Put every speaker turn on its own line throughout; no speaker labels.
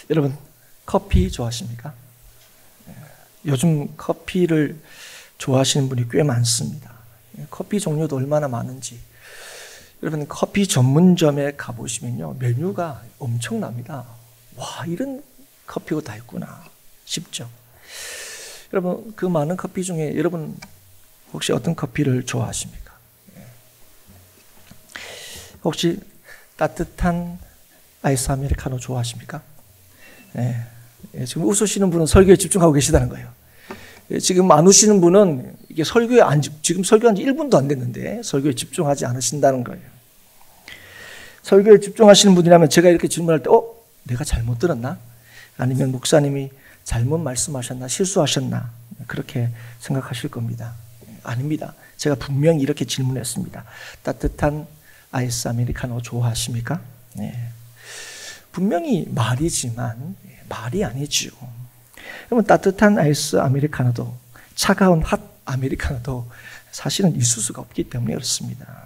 여러분, 커피 좋아하십니까? 요즘 커피를 좋아하시는 분이 꽤 많습니다. 커피 종류도 얼마나 많은지. 여러분, 커피 전문점에 가보시면요, 메뉴가 엄청납니다. 와, 이런 커피가 다 있구나 싶죠. 여러분, 그 많은 커피 중에 여러분 혹시 어떤 커피를 좋아하십니까? 혹시 따뜻한 아이스 아메리카노 좋아하십니까? 지금 웃으시는 분은 설교에 집중하고 계시다는 거예요. 지금 안 웃으시는 분은 이게 지금 설교한 지 1분도 안 됐는데 설교에 집중하지 않으신다는 거예요. 설교에 집중하시는 분이라면 제가 이렇게 질문할 때, 내가 잘못 들었나? 아니면 목사님이 잘못 말씀하셨나? 실수하셨나? 그렇게 생각하실 겁니다. 아닙니다. 제가 분명히 이렇게 질문했습니다. 따뜻한 아이스 아메리카노 좋아하십니까? 네. 분명히 말이지만 말이 아니죠. 그러면 따뜻한 아이스 아메리카노도 차가운 핫 아메리카노도 사실은 있을 수가 없기 때문에 그렇습니다.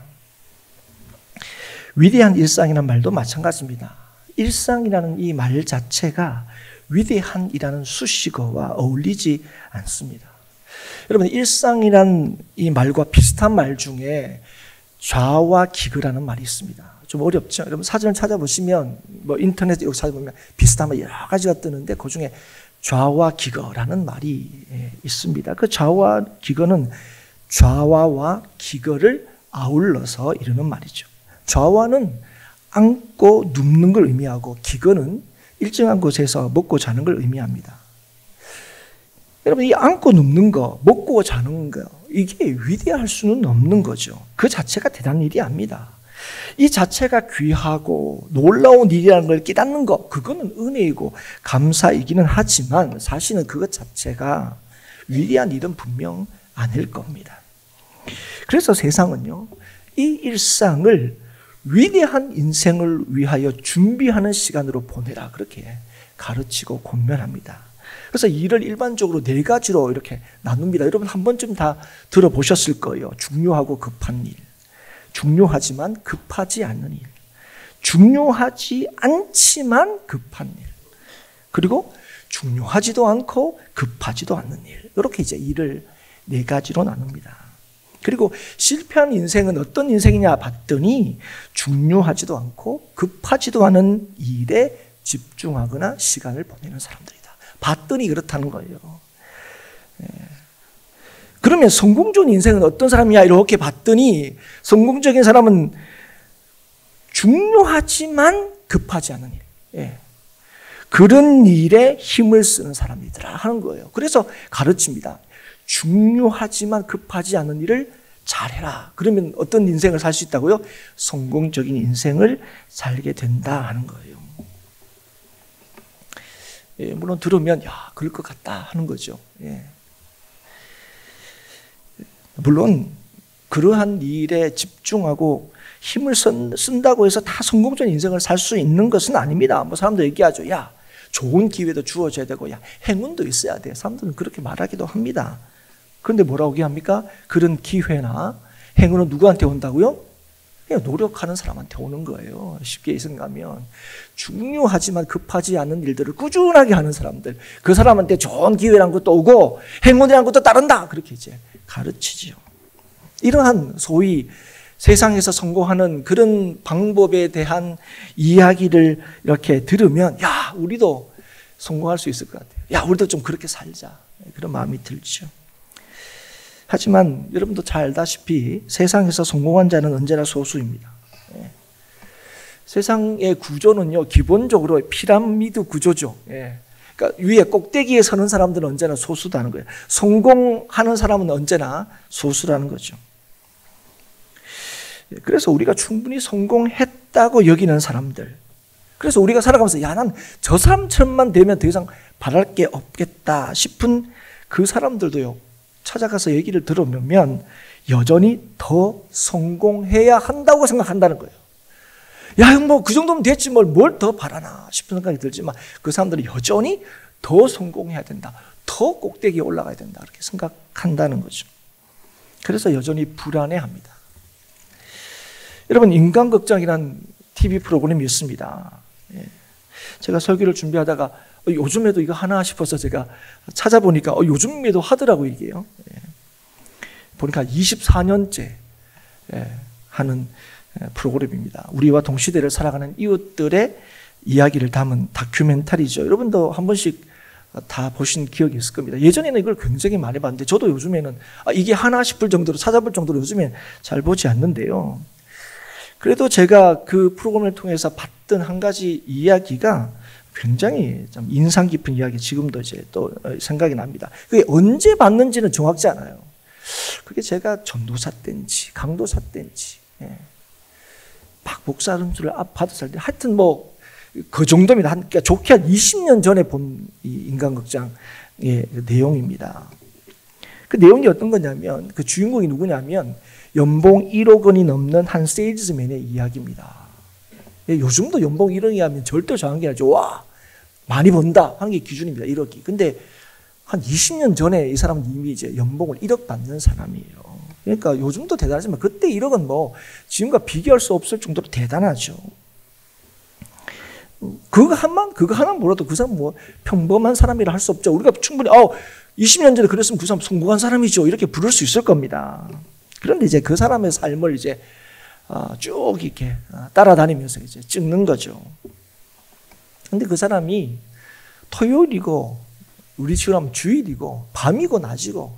위대한 일상이라는 말도 마찬가지입니다. 일상이라는 이 말 자체가 위대한이라는 수식어와 어울리지 않습니다. 여러분, 일상이란 이 말과 비슷한 말 중에 좌와 기거라는 말이 있습니다. 좀 어렵죠? 여러분, 사전을 찾아보시면, 인터넷에 찾아보면 비슷한 말 여러 가지가 뜨는데, 그 중에 좌와 기거라는 말이 있습니다. 그 좌와 기거는 좌와와 기거를 아울러서 이루는 말이죠. 좌와는 앉고 눕는 걸 의미하고, 기거는 일정한 곳에서 먹고 자는 걸 의미합니다. 여러분, 이 앉고 눕는 거, 먹고 자는 거, 이게 위대할 수는 없는 거죠. 그 자체가 대단한 일이 아닙니다. 이 자체가 귀하고 놀라운 일이라는 걸 깨닫는 것, 그거는 은혜이고 감사이기는 하지만 사실은 그것 자체가 위대한 일은 분명 아닐 겁니다. 그래서 세상은요, 이 일상을 위대한 인생을 위하여 준비하는 시간으로 보내라, 그렇게 가르치고 권면합니다. 그래서 일을 일반적으로 4가지로 이렇게 나눕니다. 여러분 한 번쯤 다 들어보셨을 거예요. 중요하고 급한 일, 중요하지만 급하지 않는 일, 중요하지 않지만 급한 일, 그리고 중요하지도 않고 급하지도 않는 일. 이렇게 이제 일을 4가지로 나눕니다. 그리고 실패한 인생은 어떤 인생이냐 봤더니 중요하지도 않고 급하지도 않은 일에 집중하거나 시간을 보내는 사람들이다. 봤더니 그렇다는 거예요. 그러면 성공적인 인생은 어떤 사람이야? 이렇게 봤더니 성공적인 사람은 중요하지만 급하지 않은 일, 그런 일에 힘을 쓰는 사람이더라 하는 거예요. 그래서 가르칩니다. 중요하지만 급하지 않은 일을 잘해라. 그러면 어떤 인생을 살 수 있다고요? 성공적인 인생을 살게 된다 하는 거예요. 물론 들으면 그럴 것 같다 하는 거죠. 물론 그러한 일에 집중하고 힘을 쓴다고 해서 다 성공적인 인생을 살 수 있는 것은 아닙니다. 사람들 얘기하죠. 좋은 기회도 주어져야 되고 행운도 있어야 돼. 사람들은 그렇게 말하기도 합니다. 그런데 뭐라고 얘기합니까? 그런 기회나 행운은 누구한테 온다고요? 그냥 노력하는 사람한테 오는 거예요. 쉽게 생각하면 중요하지만 급하지 않은 일들을 꾸준하게 하는 사람들, 그 사람한테 좋은 기회란 것도 오고 행운이란 것도 따른다, 그렇게 이제 가르치죠. 이러한 소위 세상에서 성공하는 그런 방법에 대한 이야기를 이렇게 들으면 우리도 성공할 수 있을 것 같아요. 우리도 좀 그렇게 살자, 그런 마음이 들죠. 하지만 여러분도 잘 알다시피 세상에서 성공한 자는 언제나 소수입니다. 세상의 구조는요, 기본적으로 피라미드 구조죠. 그러니까 위에 꼭대기에 서는 사람들은 언제나 소수다는 거예요. 성공하는 사람은 언제나 소수라는 거죠. 그래서 우리가 충분히 성공했다고 여기는 사람들, 그래서 우리가 살아가면서 난 저 사람처럼만 되면 더 이상 바랄 게 없겠다 싶은 그 사람들도요, 찾아가서 얘기를 들어보면 여전히 더 성공해야 한다고 생각한다는 거예요. 그 정도면 됐지 뭘 더 바라나 싶은 생각이 들지만 그 사람들은 여전히 더 성공해야 된다, 더 꼭대기에 올라가야 된다, 이렇게 생각한다는 거죠. 그래서 여전히 불안해합니다. 여러분, 인간극장이란 TV 프로그램이 있습니다. 제가 설교를 준비하다가 요즘에도 이거 하나 싶어서 제가 찾아보니까 요즘에도 하더라고요, 이게요. 보니까 24년째 하는 프로그램입니다. 우리와 동시대를 살아가는 이웃들의 이야기를 담은 다큐멘터리죠. 여러분도 한 번씩 다 보신 기억이 있을 겁니다. 예전에는 이걸 굉장히 많이 봤는데 저도 요즘에는 이게 하나 싶을 정도로 찾아볼 정도로 요즘엔 잘 보지 않는데요. 그래도 제가 그 프로그램을 통해서 봤던 한 가지 이야기가 굉장히 좀 인상 깊은 이야기 지금도 이제 또 생각이 납니다. 그게 언제 봤는지는 정확지 않아요. 그게 제가 전도사 때인지 강도사 때인지 막 목사님들을 받았을 때 하여튼 뭐 그 정도입니다. 그러니까 좋게 한 20년 전에 본 이 인간극장의 내용입니다. 그 내용이 어떤 거냐면 그 주인공이 누구냐면 연봉 1억 원이 넘는 한 세일즈맨의 이야기입니다. 요즘도 연봉 1억이 하면 절대 작은 게 아니죠. 와 많이 번다 하는 게 기준입니다. 1억이. 근데 한 20년 전에 이 사람은 이미 이제 연봉을 1억 받는 사람이에요. 그러니까 요즘도 대단하지만 그때 1억은 뭐 지금과 비교할 수 없을 정도로 대단하죠. 그거 하나 몰라도 그 사람 뭐 평범한 사람이라 할 수 없죠. 우리가 충분히 20년 전에 그랬으면 그 사람 성공한 사람이죠. 이렇게 부를 수 있을 겁니다. 그런데 이제 그 사람의 삶을 이제 쭉 이렇게 따라다니면서 이제 찍는 거죠. 근데 그 사람이 토요일이고 우리 지금 하면 주일이고 밤이고 낮이고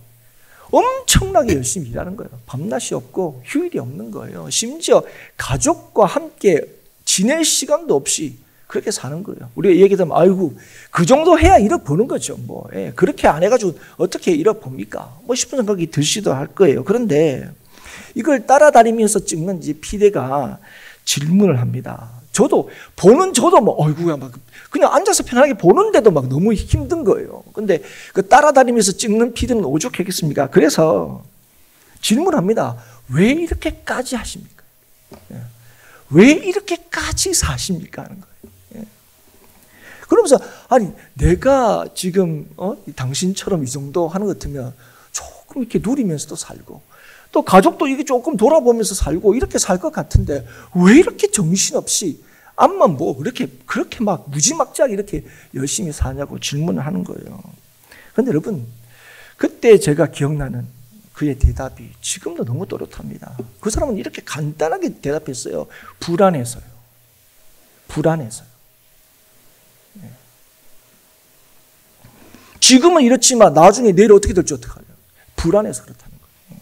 엄청나게 열심히 일하는 거예요. 밤낮이 없고 휴일이 없는 거예요. 심지어 가족과 함께 지낼 시간도 없이 그렇게 사는 거예요. 우리가 얘기하면 아이고 그 정도 해야 1억 버는 거죠. 뭐 그렇게 안 해가지고 어떻게 1억 법니까? 뭐 싶은 생각이 들시도 할 거예요. 그런데 이걸 따라다니면서 찍는 이제 피디가 질문을 합니다. 저도 뭐 어이구야 막 그냥 앉아서 편하게 보는데도 막 너무 힘든 거예요. 근데 그 따라다니면서 찍는 피디는 오죽했겠습니까? 그래서 질문합니다. 왜 이렇게까지 하십니까? 왜 이렇게까지 사십니까? 하는 거예요. 그러면서 아니 내가 지금 당신처럼 이 정도 하는 것 같으면 조금 이렇게 누리면서도 살고 또 가족도 이게 조금 돌아보면서 살고 이렇게 살 것 같은데 왜 이렇게 정신없이 암만 뭐 그렇게 막 무지막지하게 이렇게 열심히 사냐고 질문을 하는 거예요. 그런데 여러분 그때 제가 기억나는 그의 대답이 지금도 너무 또렷합니다. 그 사람은 이렇게 간단하게 대답했어요. 불안해서요. 지금은 이렇지만 나중에 내일 어떻게 될지 어떡하냐. 불안해서 그렇다는 거예요.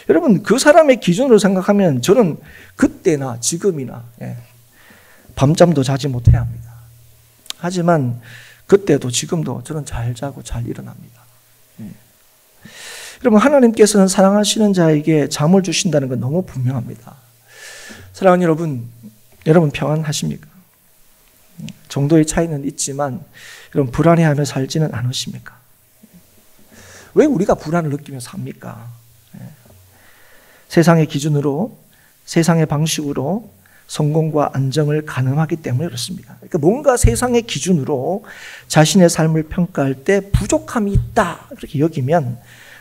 여러분 그 사람의 기준으로 생각하면 저는 그때나 지금이나 밤잠도 자지 못해야 합니다. 하지만 그때도 지금도 저는 잘 자고 잘 일어납니다. 여러분 하나님께서는 사랑하시는 자에게 잠을 주신다는 건 너무 분명합니다. 사랑하는 여러분 평안하십니까? 정도의 차이는 있지만 여러분 불안해하며 살지는 않으십니까? 왜 우리가 불안을 느끼며 삽니까? 세상의 기준으로 세상의 방식으로 성공과 안정을 가늠하기 때문에 그렇습니다. 그러니까 뭔가 세상의 기준으로 자신의 삶을 평가할 때 부족함이 있다 그렇게 여기면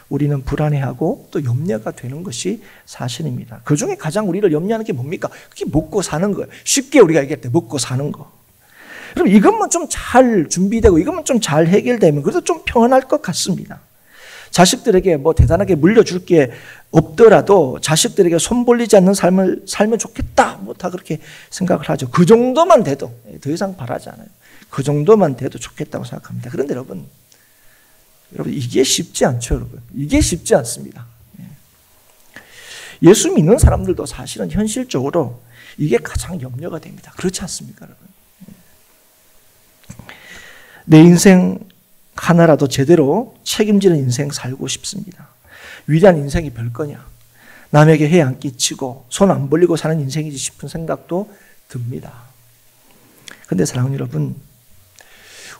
우리는 불안해하고 또 염려가 되는 것이 사실입니다. 그중에 가장 우리를 염려하는 게 뭡니까? 그게 먹고 사는 거예요. 쉽게 우리가 얘기할 때 먹고 사는 거. 그럼 이것만 좀 잘 준비되고 이것만 좀 잘 해결되면 그래도 좀 평안할 것 같습니다. 자식들에게 뭐 대단하게 물려줄 게 없더라도 자식들에게 손 벌리지 않는 삶을 살면 좋겠다. 뭐 다 그렇게 생각을 하죠. 그 정도만 돼도 더 이상 바라지 않아요. 그 정도만 돼도 좋겠다고 생각합니다. 그런데 여러분 이게 쉽지 않죠, 여러분. 이게 쉽지 않습니다. 예수 믿는 사람들도 사실은 현실적으로 이게 가장 염려가 됩니다. 그렇지 않습니까, 여러분? 내 인생 하나라도 제대로 책임지는 인생 살고 싶습니다. 위대한 인생이 별거냐? 남에게 해 안 끼치고 손 안 벌리고 사는 인생이지 싶은 생각도 듭니다. 그런데 사랑하는 여러분,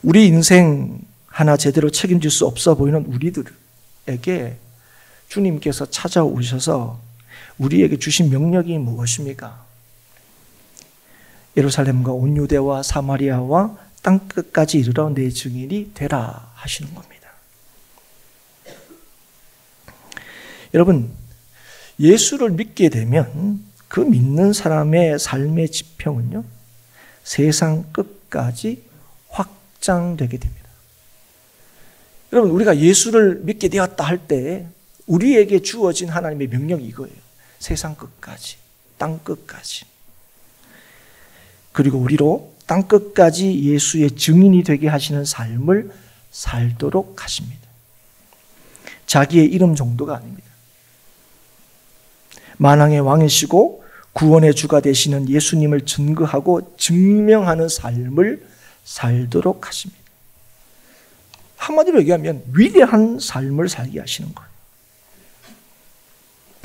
우리 인생 하나 제대로 책임질 수 없어 보이는 우리들에게 주님께서 찾아오셔서 우리에게 주신 명령이 무엇입니까? 예루살렘과 온 유대와 사마리아와 땅끝까지 이르러 내 증인이 되라 하시는 겁니다. 여러분, 예수를 믿게 되면 그 믿는 사람의 삶의 지평은요, 세상 끝까지 확장되게 됩니다. 여러분, 우리가 예수를 믿게 되었다 할 때 우리에게 주어진 하나님의 명령이 이거예요. 세상 끝까지, 땅 끝까지. 그리고 우리로 땅 끝까지 예수의 증인이 되게 하시는 삶을 살도록 하십니다. 자기의 이름 정도가 아닙니다. 만왕의 왕이시고 구원의 주가 되시는 예수님을 증거하고 증명하는 삶을 살도록 하십니다. 한마디로 얘기하면 위대한 삶을 살게 하시는 거예요.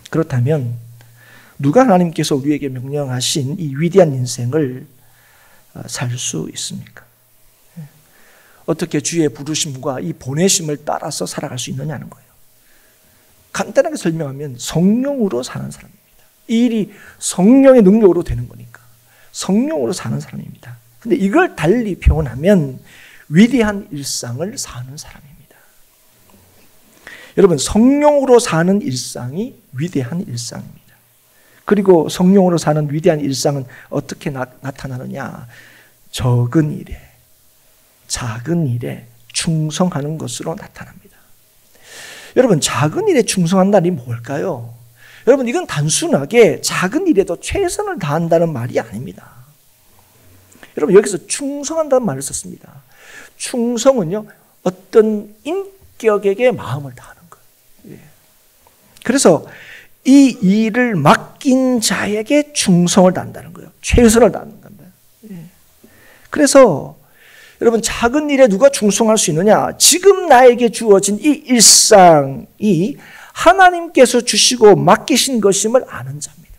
그렇다면 누가 하나님께서 우리에게 명령하신 이 위대한 인생을 살 수 있습니까? 어떻게 주의 부르심과 이 보내심을 따라서 살아갈 수 있느냐는 거예요. 간단하게 설명하면 성령으로 사는 사람입니다. 이 일이 성령의 능력으로 되는 거니까 성령으로 사는 사람입니다. 근데 이걸 달리 표현하면 위대한 일상을 사는 사람입니다. 여러분, 성령으로 사는 일상이 위대한 일상입니다. 그리고 성령으로 사는 위대한 일상은 어떻게 나타나느냐? 적은 일에, 작은 일에 충성하는 것으로 나타납니다. 여러분, 작은 일에 충성한다니 뭘까요? 여러분, 이건 단순하게 작은 일에도 최선을 다한다는 말이 아닙니다. 여러분, 여기서 충성한다는 말을 썼습니다. 충성은요, 어떤 인격에게 마음을 다하는 거예요. 그래서 이 일을 맡긴 자에게 충성을 다한다는 거예요. 최선을 다하는 겁니다. 그래서 여러분, 작은 일에 누가 충성할 수 있느냐? 지금 나에게 주어진 이 일상이 하나님께서 주시고 맡기신 것임을 아는 자입니다.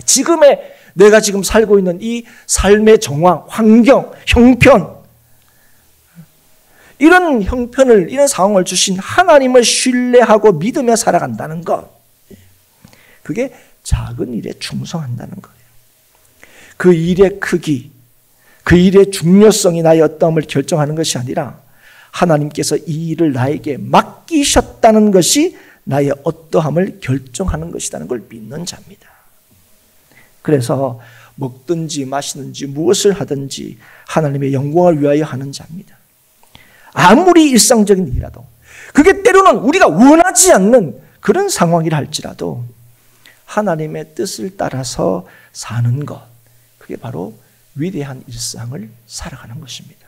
지금의 내가 지금 살고 있는 이 삶의 정황, 환경, 형편, 이런 형편을, 이런 상황을 주신 하나님을 신뢰하고 믿으며 살아간다는 것, 그게 작은 일에 충성한다는 거예요. 그 일의 크기, 그 일의 중요성이 나의 어떠함을 결정하는 것이 아니라 하나님께서 이 일을 나에게 맡기셨다는 것이 나의 어떠함을 결정하는 것이라는 걸 믿는 자입니다. 그래서 먹든지 마시든지 무엇을 하든지 하나님의 영광을 위하여 하는 자입니다. 아무리 일상적인 일이라도, 그게 때로는 우리가 원하지 않는 그런 상황이라 할지라도 하나님의 뜻을 따라서 사는 것, 그게 바로 위대한 일상을 살아가는 것입니다.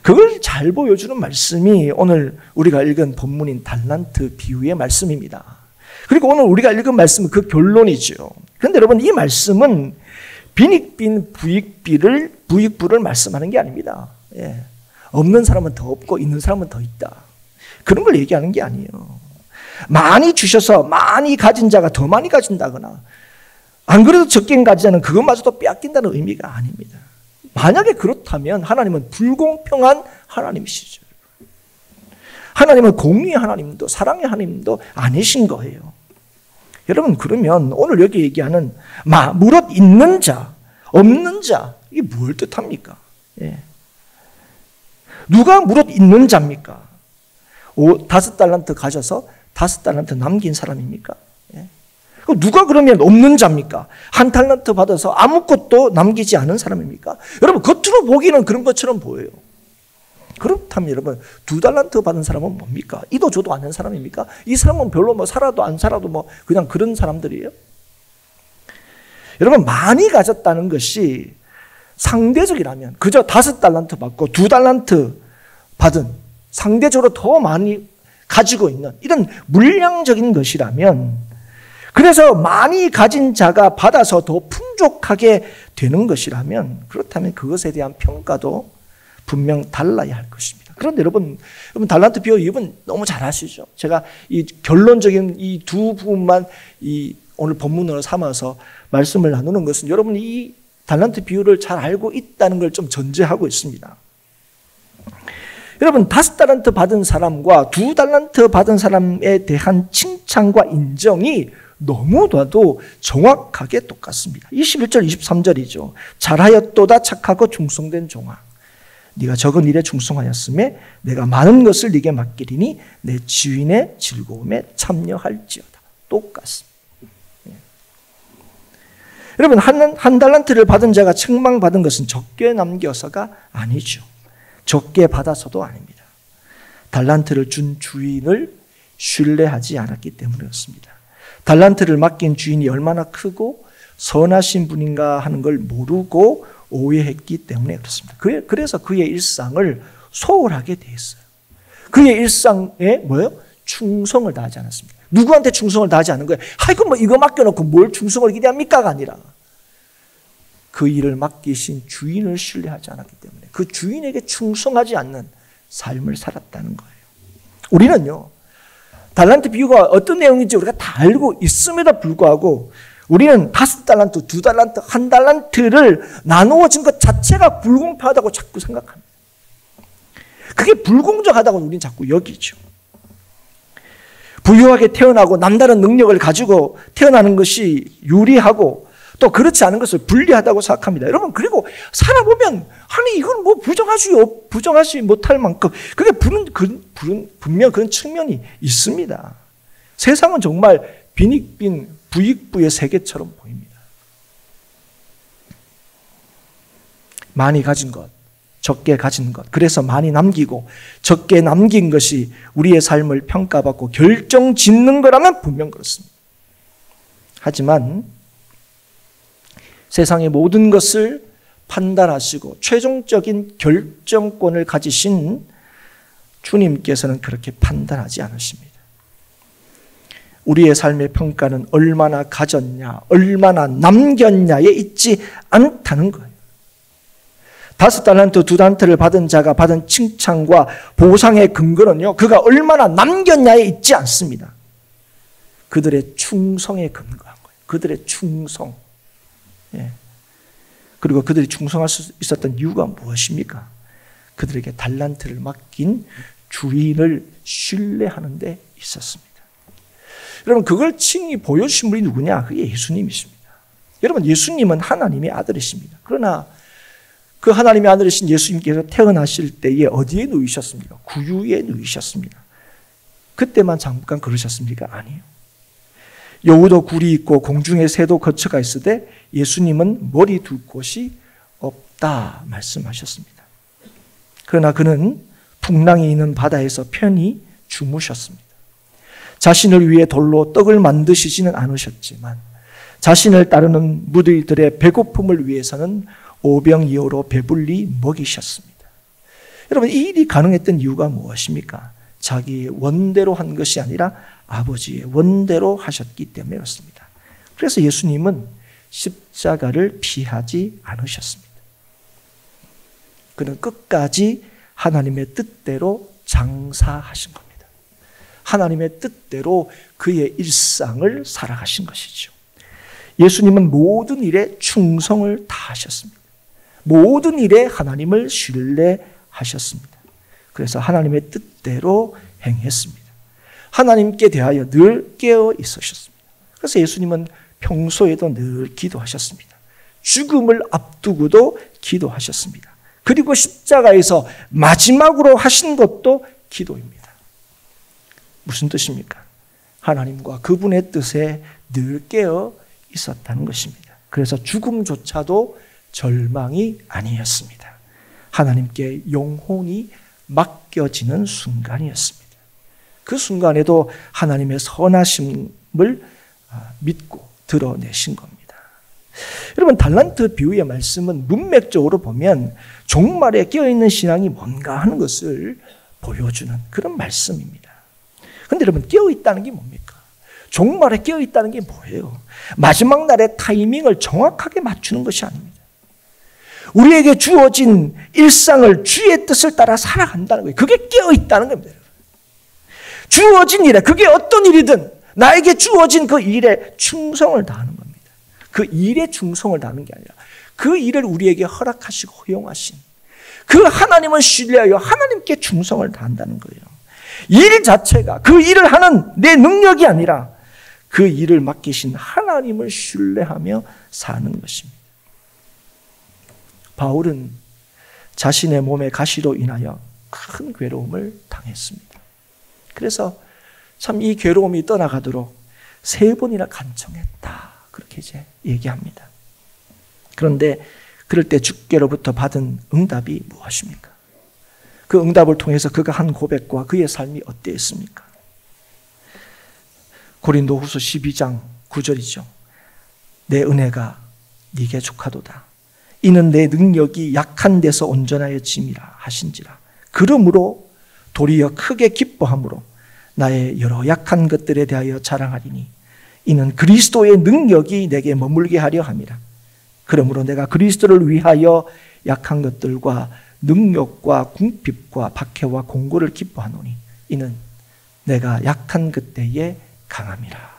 그걸 잘 보여주는 말씀이 오늘 우리가 읽은 본문인 달란트 비유의 말씀입니다. 그리고 오늘 우리가 읽은 말씀은 그 결론이죠. 그런데 여러분, 이 말씀은 빈익빈 부익부를 말씀하는 게 아닙니다. 없는 사람은 더 없고 있는 사람은 더 있다, 그런 걸 얘기하는 게 아니에요. 많이 주셔서 많이 가진 자가 더 많이 가진다거나, 안 그래도 적게 가지자는 그것마저도 빼앗긴다는 의미가 아닙니다. 만약에 그렇다면 하나님은 불공평한 하나님이시죠. 하나님은 공의의 하나님도 사랑의 하나님도 아니신 거예요. 여러분, 그러면 오늘 여기 얘기하는 무릇 있는 자, 없는 자, 이게 뭘 뜻합니까? 누가 무릇 있는 자입니까? 5달란트 가져서 5달란트 남긴 사람입니까? 누가 그러면 없는 자입니까? 1달란트 받아서 아무것도 남기지 않은 사람입니까? 여러분, 겉으로 보기는 그런 것처럼 보여요. 그렇다면 여러분, 2달란트 받은 사람은 뭡니까? 이도 저도 않는 사람입니까? 이 사람은 별로 살아도 안 살아도 그냥 그런 사람들이에요? 여러분, 많이 가졌다는 것이 상대적이라면, 그저 5달란트 받고 2달란트 받은, 상대적으로 더 많이 가지고 있는 이런 물량적인 것이라면, 그래서 많이 가진 자가 받아서 더 풍족하게 되는 것이라면, 그렇다면 그것에 대한 평가도 분명 달라야 할 것입니다. 그런데 여러분 달란트 비유 여러분 너무 잘 아시죠? 제가 이 결론적인 이 두 부분만 오늘 본문으로 삼아서 말씀을 나누는 것은, 여러분이 이 달란트 비유를 잘 알고 있다는 걸 좀 전제하고 있습니다. 여러분, 5달란트 받은 사람과 2달란트 받은 사람에 대한 칭찬과 인정이 너무나도 정확하게 똑같습니다. 21절 23절이죠. 잘하였도다 착하고 충성된 종아, 네가 적은 일에 충성하였음에 내가 많은 것을 네게 맡기리니 내 주인의 즐거움에 참여할지어다. 똑같습니다. 여러분, 한 달란트를 받은 자가 책망받은 것은 적게 남겨서가 아니죠. 적게 받아서도 아닙니다. 달란트를 준 주인을 신뢰하지 않았기 때문에 그렇습니다. 달란트를 맡긴 주인이 얼마나 크고 선하신 분인가 하는 걸 모르고 오해했기 때문에 그렇습니다. 그래서 그의 일상을 소홀하게 됐어요. 그의 일상에 뭐예요? 충성을 다하지 않았습니다. 누구한테 충성을 다하지 않은 거예요? 아이고, 뭐 이거 맡겨놓고 뭘 충성을 기대합니까가 아니라 그 일을 맡기신 주인을 신뢰하지 않았기 때문에 그 주인에게 충성하지 않는 삶을 살았다는 거예요. 우리는요, 달란트 비유가 어떤 내용인지 우리가 다 알고 있음에도 불구하고 우리는 5달란트, 2달란트, 1달란트를 나누어진 것 자체가 불공평하다고 자꾸 생각합니다. 그게 불공정하다고 우리는 자꾸 여기죠. 부유하게 태어나고 남다른 능력을 가지고 태어나는 것이 유리하고 또 그렇지 않은 것을 불리하다고 생각합니다. 여러분, 그리고 살아보면 아니 이건 뭐 부정하지 못할 만큼 그게 분명 그런 측면이 있습니다. 세상은 정말 빈익빈 부익부의 세계처럼 보입니다. 많이 가진 것, 적게 가진 것, 그래서 많이 남기고 적게 남긴 것이 우리의 삶을 평가받고 결정짓는 거라면 분명 그렇습니다. 하지만 세상의 모든 것을 판단하시고 최종적인 결정권을 가지신 주님께서는 그렇게 판단하지 않으십니다. 우리의 삶의 평가는 얼마나 가졌냐, 얼마나 남겼냐에 있지 않다는 거예요. 5달란트, 2달란트를 받은 자가 받은 칭찬과 보상의 근거는요, 그가 얼마나 남겼냐에 있지 않습니다. 그들의 충성에 근거한 거예요. 그들의 충성. 예. 그리고 그들이 충성할 수 있었던 이유가 무엇입니까? 그들에게 달란트를 맡긴 주인을 신뢰하는 데 있었습니다. 여러분, 그걸 칭히 보여주신 분이 누구냐? 그게 예수님이십니다. 여러분, 예수님은 하나님의 아들이십니다. 그러나 그 하나님의 아들이신 예수님께서 태어나실 때에 어디에 누이셨습니까? 구유에 누이셨습니다. 그때만 잠깐 그러셨습니까? 아니에요. 여우도 굴이 있고 공중에 새도 거처가 있을 때 예수님은 머리 둘 곳이 없다 말씀하셨습니다. 그러나 그는 풍랑이 있는 바다에서 편히 주무셨습니다. 자신을 위해 돌로 떡을 만드시지는 않으셨지만 자신을 따르는 무리들의 배고픔을 위해서는 오병이어로 배불리 먹이셨습니다. 여러분, 이 일이 가능했던 이유가 무엇입니까? 자기의 원대로 한 것이 아니라 아버지의 원대로 하셨기 때문에 그렇습니다. 그래서 예수님은 십자가를 피하지 않으셨습니다. 그는 끝까지 하나님의 뜻대로 장사하신 겁니다. 하나님의 뜻대로 그의 일상을 살아가신 것이죠. 예수님은 모든 일에 충성을 다하셨습니다. 모든 일에 하나님을 신뢰하셨습니다. 그래서 하나님의 뜻대로 행했습니다. 하나님께 대하여 늘 깨어 있으셨습니다. 그래서 예수님은 평소에도 늘 기도하셨습니다. 죽음을 앞두고도 기도하셨습니다. 그리고 십자가에서 마지막으로 하신 것도 기도입니다. 무슨 뜻입니까? 하나님과 그분의 뜻에 늘 깨어 있었다는 것입니다. 그래서 죽음조차도 절망이 아니었습니다. 하나님께 영혼이 맡겨지는 순간이었습니다. 그 순간에도 하나님의 선하심을 믿고 드러내신 겁니다. 여러분, 달란트 비유의 말씀은 문맥적으로 보면 종말에 깨어있는 신앙이 뭔가 하는 것을 보여주는 그런 말씀입니다. 그런데 여러분, 깨어있다는 게 뭡니까? 종말에 깨어있다는 게 뭐예요? 마지막 날의 타이밍을 정확하게 맞추는 것이 아닙니다. 우리에게 주어진 일상을 주의 뜻을 따라 살아간다는 거예요. 그게 깨어있다는 겁니다. 주어진 일에, 그게 어떤 일이든 나에게 주어진 그 일에 충성을 다하는 겁니다. 그 일에 충성을 다하는 게 아니라 그 일을 우리에게 허락하시고 허용하신 그 하나님을 신뢰하여 하나님께 충성을 다한다는 거예요. 일 자체가 그 일을 하는 내 능력이 아니라 그 일을 맡기신 하나님을 신뢰하며 사는 것입니다. 바울은 자신의 몸의 가시로 인하여 큰 괴로움을 당했습니다. 그래서 참 이 괴로움이 떠나가도록 3번이나 간청했다. 그렇게 이제 얘기합니다. 그런데 그럴 때 주께로부터 받은 응답이 무엇입니까? 그 응답을 통해서 그가 한 고백과 그의 삶이 어땠습니까? 고린도후서 12장 9절이죠. 내 은혜가 네게 족하도다. 이는 내 능력이 약한 데서 온전하여 짐이라 하신지라. 그러므로 도리어 크게 기뻐함으로 나의 여러 약한 것들에 대하여 자랑하리니 이는 그리스도의 능력이 내게 머물게 하려 함이라. 그러므로 내가 그리스도를 위하여 약한 것들과 능력과 궁핍과 박해와 공고를 기뻐하노니 이는 내가 약한 그때에 강함이라.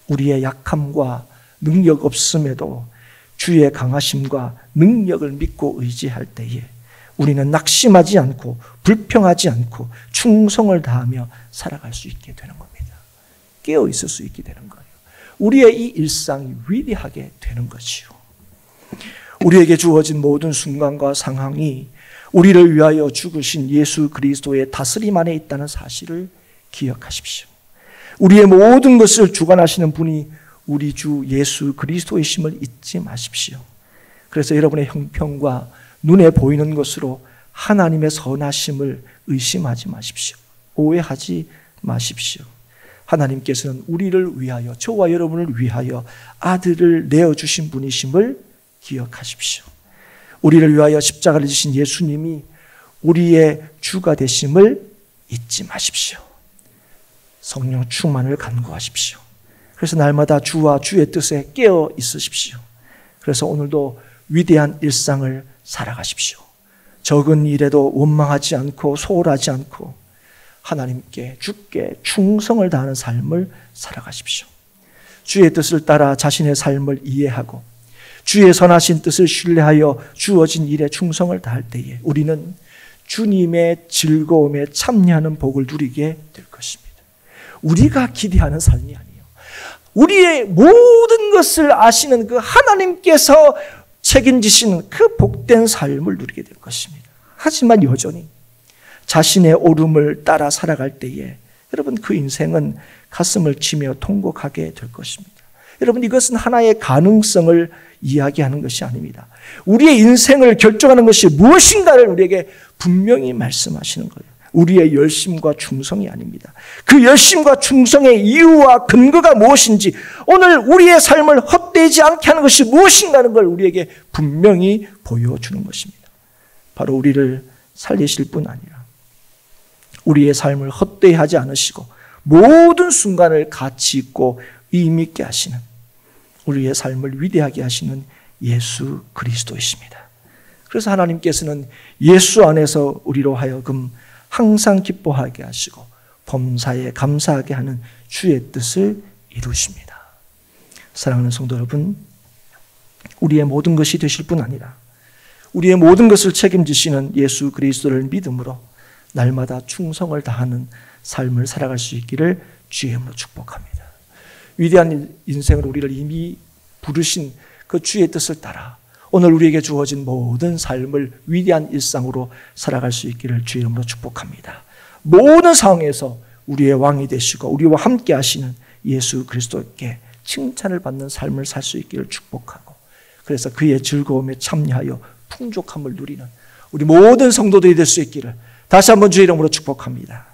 우리의 약함과 능력 없음에도 주의 강하심과 능력을 믿고 의지할 때에 우리는 낙심하지 않고 불평하지 않고 충성을 다하며 살아갈 수 있게 되는 겁니다. 깨어 있을 수 있게 되는 거예요. 우리의 이 일상이 위대하게 되는 거지요. 우리에게 주어진 모든 순간과 상황이 우리를 위하여 죽으신 예수 그리스도의 다스림 안에 있다는 사실을 기억하십시오. 우리의 모든 것을 주관하시는 분이 우리 주 예수 그리스도이심을 잊지 마십시오. 그래서 여러분의 형편과 눈에 보이는 것으로 하나님의 선하심을 의심하지 마십시오. 오해하지 마십시오. 하나님께서는 우리를 위하여, 저와 여러분을 위하여 아들을 내어주신 분이심을 기억하십시오. 우리를 위하여 십자가를 지신 예수님이 우리의 주가 되심을 잊지 마십시오. 성령 충만을 간구하십시오. 그래서 날마다 주와 주의 뜻에 깨어 있으십시오. 그래서 오늘도 위대한 일상을 살아가십시오. 적은 일에도 원망하지 않고 소홀하지 않고 하나님께 주께 충성을 다하는 삶을 살아가십시오. 주의 뜻을 따라 자신의 삶을 이해하고 주의 선하신 뜻을 신뢰하여 주어진 일에 충성을 다할 때에 우리는 주님의 즐거움에 참여하는 복을 누리게 될 것입니다. 우리가 기대하는 삶이 아니에요. 우리의 모든 것을 아시는 그 하나님께서 책임지시는 그 복된 삶을 누리게 될 것입니다. 하지만 여전히 자신의 옳음을 따라 살아갈 때에 여러분 그 인생은 가슴을 치며 통곡하게 될 것입니다. 여러분 이것은 하나의 가능성을 이야기하는 것이 아닙니다. 우리의 인생을 결정하는 것이 무엇인가를 우리에게 분명히 말씀하시는 거예요. 우리의 열심과 충성이 아닙니다. 그 열심과 충성의 이유와 근거가 무엇인지 오늘 우리의 삶을 헛되지 않게 하는 것이 무엇인가는 걸 우리에게 분명히 보여주는 것입니다. 바로 우리를 살리실 뿐 아니라 우리의 삶을 헛되이 하지 않으시고 모든 순간을 가치 있고 의미 있게 하시는 우리의 삶을 위대하게 하시는 예수 그리스도이십니다. 그래서 하나님께서는 예수 안에서 우리로 하여금 항상 기뻐하게 하시고 범사에 감사하게 하는 주의 뜻을 이루십니다. 사랑하는 성도 여러분, 우리의 모든 것이 되실 뿐 아니라 우리의 모든 것을 책임지시는 예수 그리스도를 믿음으로 날마다 충성을 다하는 삶을 살아갈 수 있기를 주의 이름으로 축복합니다. 위대한 인생으로 우리를 이미 부르신 그 주의 뜻을 따라 오늘 우리에게 주어진 모든 삶을 위대한 일상으로 살아갈 수 있기를 주의 이름으로 축복합니다. 모든 상황에서 우리의 왕이 되시고 우리와 함께 하시는 예수 그리스도께 칭찬을 받는 삶을 살 수 있기를 축복하고 그래서 그의 즐거움에 참여하여 풍족함을 누리는 우리 모든 성도들이 될 수 있기를 다시 한번 주의 이름으로 축복합니다.